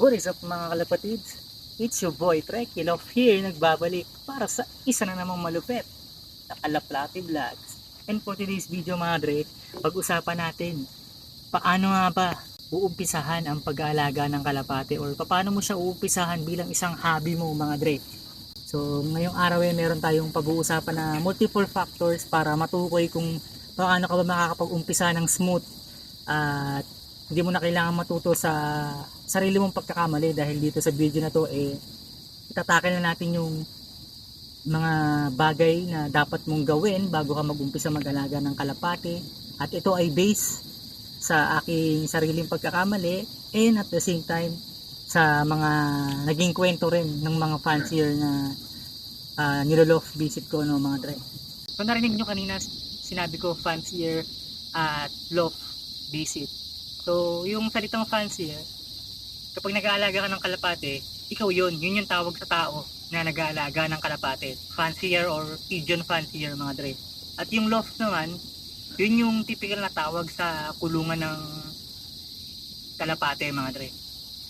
What is up mga kalapatids? It's your boy Trekkie Love here, nagbabalik para sa isa na namang malupet na Kalaplati Vlogs. And for today's video mga dre, pag-usapan natin paano nga ba uumpisahan ang pag-aalaga ng kalapate or paano mo siya uumpisahan bilang isang hobby mo mga dre. So ngayong araw ay meron tayong pag-uusapan na multiple factors para matukoy kung paano ka ba makakapag-umpisa ng smooth at hindi mo na kailangan matuto sa sarili mong pagkakamali dahil dito sa video na to itatakil na natin yung mga bagay na dapat mong gawin bago ka mag-umpisa mag-alaga ng kalapate at ito ay base sa aking sariling pagkakamali and at the same time sa mga naging kwento rin ng mga fancier na niloloft visit ko no mga dre. So narinig nyo kanina sinabi ko fancier at loft visit. So, yung salitang fancier, kapag nag-aalaga ka ng kalapate, ikaw yun yung tawag sa tao na nag-aalaga ng kalapate. Fancier or pigeon fancier mga dre. At yung loft naman, yun yung typical na tawag sa kulungan ng kalapate mga dre.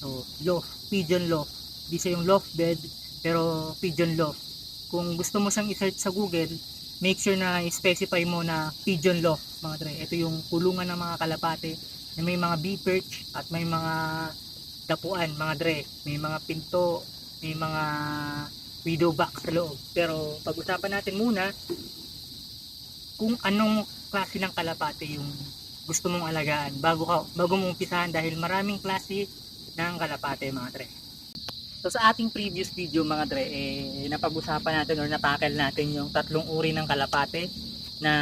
So, loft, pigeon loft. Di siya yung loft bed, pero pigeon loft. Kung gusto mo siyang i-search sa Google, make sure na i-specify mo na pigeon loft mga dre. Ito yung kulungan ng mga kalapate na may mga bee perch at may mga dapuan mga dre, may mga pinto, may mga widow box sa loob. Pero pag-usapan natin muna kung anong klase ng kalapate yung gusto mong alagaan bago mo umpisahan dahil maraming klase ng kalapate mga dre. So sa ating previous video mga dre, napag-usapan natin or natakil natin yung tatlong uri ng kalapate na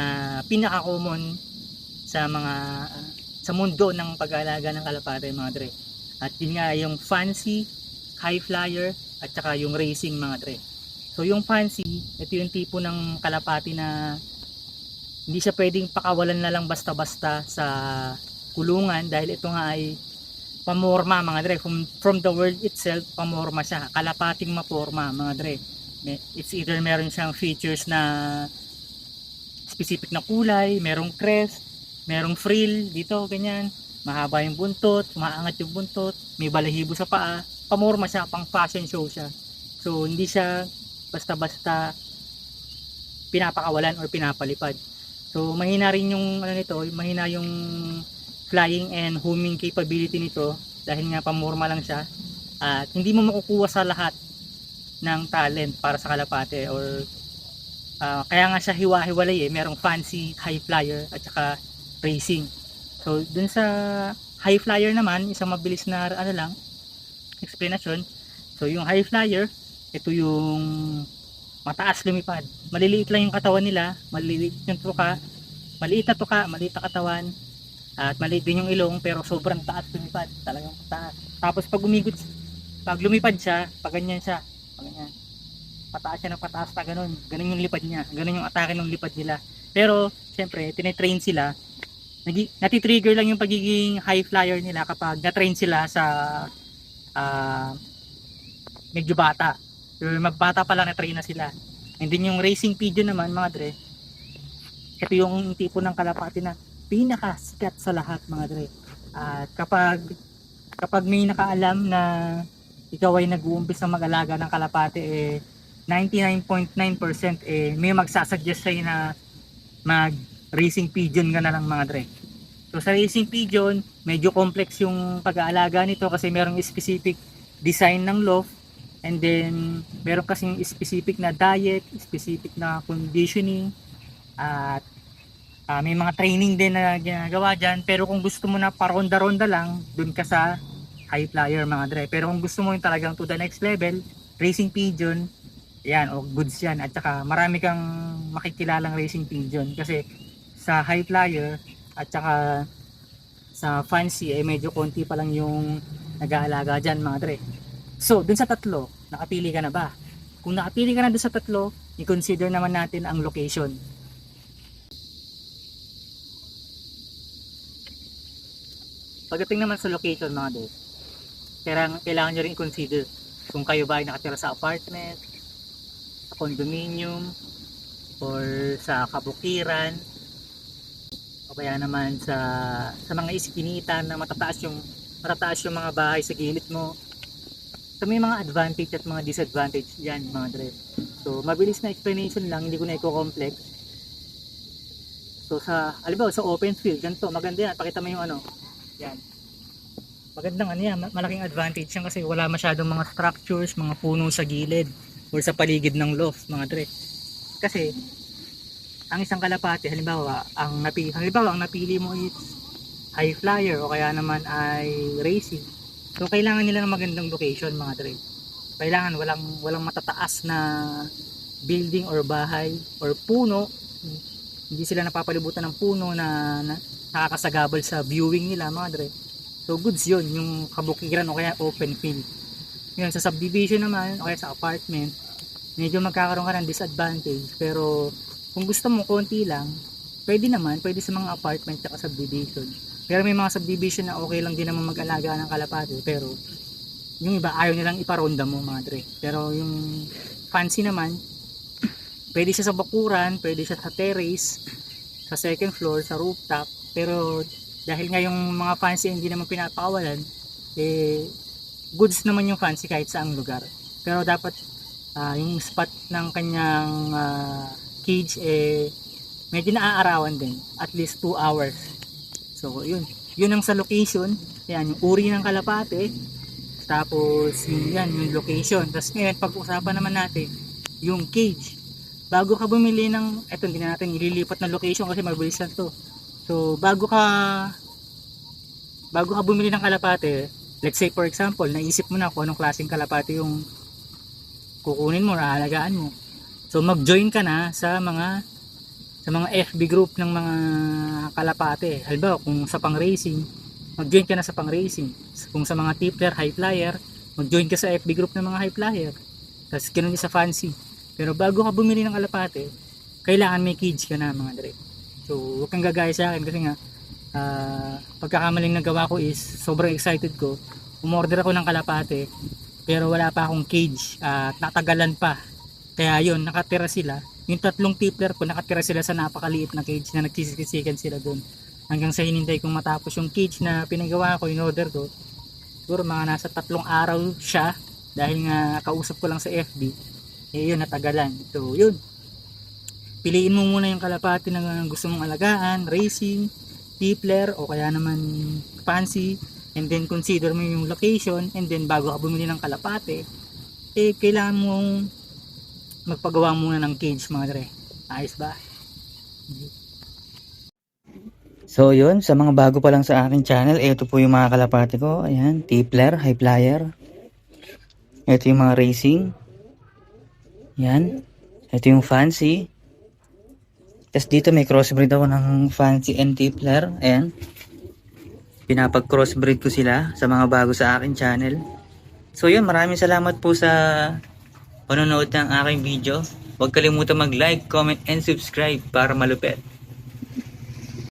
pinaka-common sa mundo ng pag-aalaga ng kalapate mga dre. At yun nga yung fancy, high flyer at saka yung racing mga dre. So yung fancy, ito yung tipo ng kalapate na hindi siya pwedeng pakawalan na lang basta-basta sa kulungan dahil ito nga ay pamorma mga dre. From the word itself, pamorma siya. Kalapating maporma mga dre. It's either meron siyang features na specific na kulay, merong crest, merong frill dito, ganyan. Mahaba yung buntot, maangat yung buntot, may balahibo sa paa. Pamorma siya, pang fashion show siya. So, hindi siya basta-basta pinapakawalan or pinapalipad. So, mahina rin yung mahina yung flying and homing capability nito dahil nga pamorma lang siya. At hindi mo makukuha sa lahat ng talent para sa kalapate or kaya nga siya hiwa-hiwalay merong fancy, high flyer at saka racing. So dun sa high flyer naman, isang mabilis na explanation. So yung high flyer, ito yung mataas lumipad. Maliliit lang yung katawan nila, maliliit yung tuka, maliit na katawan, at maliit din yung ilong pero sobrang taas lumipad, talagang taas. Tapos pag lumipad siya, pag ganyan siya, pag ganyan. Pataas siya ng pataas na ganun yung lipad niya, ganun yung atake ng lipad nila. Pero syempre, tinetrain sila, natitrigger lang yung pagiging high flyer nila kapag na-train sila sa medyo bata. Magbata pa lang na-train na sila. And then yung racing pigeon naman mga dre, ito yung tipo ng kalapati na pinakasikat sa lahat mga dre. At kapag may nakaalam na ikaw ay nag-uumpisa mag-alaga ng kalapate 99.9% may magsasuggest sa'yo na mag racing pigeon ka na lang mga dre. So sa racing pigeon, medyo complex yung pag-aalaga nito kasi merong specific design ng loft and then meron kasing specific na diet, specific na conditioning at may mga training din na ginagawa dyan. Pero kung gusto mo na paronda-ronda lang, dun ka sa high flyer mga dre. Pero kung gusto mo yung talagang to the next level, racing pigeon, yan, o goods yan. At saka marami kang makikilalang racing pigeon kasi sa high flyer at saka sa fancy medyo konti pa lang yung nag-aalaga dyan mga dre. So dun sa tatlo, nakapili ka na ba? Kung nakapili ka na dun sa tatlo, i-consider naman natin ang location. Pagdating naman sa location mga dre, kailangan nyo rin i-consider kung kayo ba ay nakatira sa apartment, sa condominium, or sa kabukiran, o kaya naman sa mga iskinitan na matataas yung mga bahay sa gilid mo. So may mga advantage at mga disadvantage yan mga dre. So mabilis na explanation lang, hindi ko na i-complex. So halimbawa sa open field, ganito, maganda yan. Pakita mo yung ano, yan. Magandang ano yan, malaking advantage yan kasi wala masyadong mga structures, mga puno sa gilid or sa paligid ng loft mga dre. Kasi ang isang kalapate, halimbawa ang napili mo is high flyer o kaya naman ay racing. So kailangan nila ng magandang location mga dre. Kailangan walang matataas na building or bahay or puno. Hindi sila napapalibutan ng puno na nakakasagabal sa viewing nila mga dre. So goods yun, yung kabukiran o kaya open field. Yun, sa subdivision naman o kaya sa apartment, medyo magkakaroon ka ng disadvantage. Pero kung gusto mo konti lang, pwede sa mga apartment at subdivision. Pero may mga subdivision na okay lang din naman mag-alaga ng kalapate. Pero yung iba ayaw nilang iparonda mo mga dre. Pero yung fancy naman, pwede siya sa bakuran, pwede siya sa terrace, sa second floor, sa rooftop. Pero dahil nga yung mga fancy hindi naman pinapakawalan, goods naman yung fancy kahit saang lugar. Pero dapat yung spot ng kanyang cage medyo naaarawan din, at least 2 hours. So yun ang sa location. Yan yung uri ng kalapate, tapos yung location. Tapos ngayon pag-usapan naman natin yung cage. Bago ka bumili ng, eto hindi na natin ililipat na location kasi mabilis lang to. So bago ka bumili ng kalapate, let's say for example, naisip mo na kung anong klaseng kalapate yung kukunin mo, aalagaan mo. So mag-join ka na sa mga FB group ng mga kalapate. Halimbawa kung sa pang-racing, mag-join ka na sa pang-racing. Kung sa mga tippler, high flyer, mag-join ka sa FB group ng mga high flyer. Tapos ganoon din sa fancy. Pero bago ka bumili ng kalapate, kailangan may cage ka na mga dre. So huwag kang gagaya sa akin kasi nga pagkakamaling nagawa ko is sobrang excited ko. Umorder ako ng kalapate pero wala pa akong cage at natagalan pa. Kaya yun, nakatira sila. Yung 3 tippler ko, nakatira sila sa napakaliit na cage na nagsisisikan sila doon. Hanggang sa hinintay kong matapos yung cage na pinagawa ko, in order ko. Siguro mga nasa 3 araw siya dahil nga kausap ko lang sa FB. Yun, natagalan. So yun, piliin mo muna yung kalapate na gusto mong alagaan, racing, tippler o kaya naman fancy, and then consider mo yung location, and then bago ka bumili ng kalapate, kailangan mong magpagawa muna ng cage mga dre. Ayos ba? So yun, sa mga bago pa lang sa aking channel, ito po yung mga kalapate ko. Ayan, tippler, high flyer. Ito yung mga racing. Ayan, ito yung fancy. Tapos dito may crossbreed ako ng fancy and tippler. Ayan, pinapag-crossbreed ko sila sa mga bago sa aking channel. So yun, maraming salamat po sa panonood ng aking video. Huwag kalimutan mag-like, comment, and subscribe para malupit.